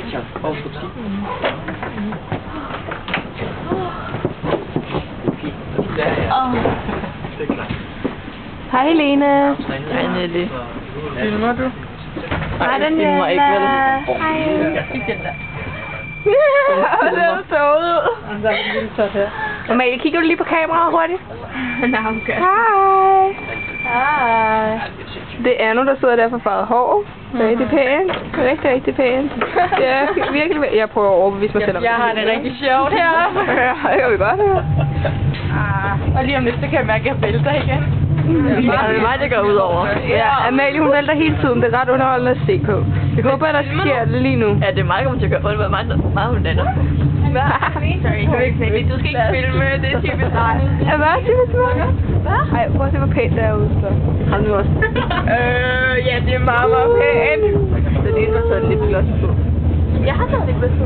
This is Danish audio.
Ciao. Hej Helene. Hej Nelly. Filmer du? Hej Daniela. filmer ikke, vel? Hej. Ikke den der. Det er så ud. Og så er der en lille tot her. Amalie, kigger du lige på kameraet hurtigt? Nej, okay. Hej. Hej. Det er Anno, der sidder der for farvet hår. Rigtig pænt. Rigtig, rigtig pænt. Ja, virkelig. Jeg prøver at overbevise mig selv om Jeg har det rigtig sjovt her. Ja, det kan vi godt høre. Og lige om lidt, så kan jeg mærke, at jeg vælter igen. Ja, det er mig, det går ud over. Ja, Amalie, hun vælter hele tiden. Det er ret underholdende at se på. Jeg håber, der sker det lige nu. Ja, det er meget kommer til at gøre for det, hvor meget hun lander. Sorry, du skal ikke filme, det er typisk dig. Hvad er det, hvad? Ej, prøv at se, hvor pænt det er ude. Har du også? Ja, det er meget, meget pænt. Så det er så taget lidt gloss på. Jeg har taget lidt gloss på.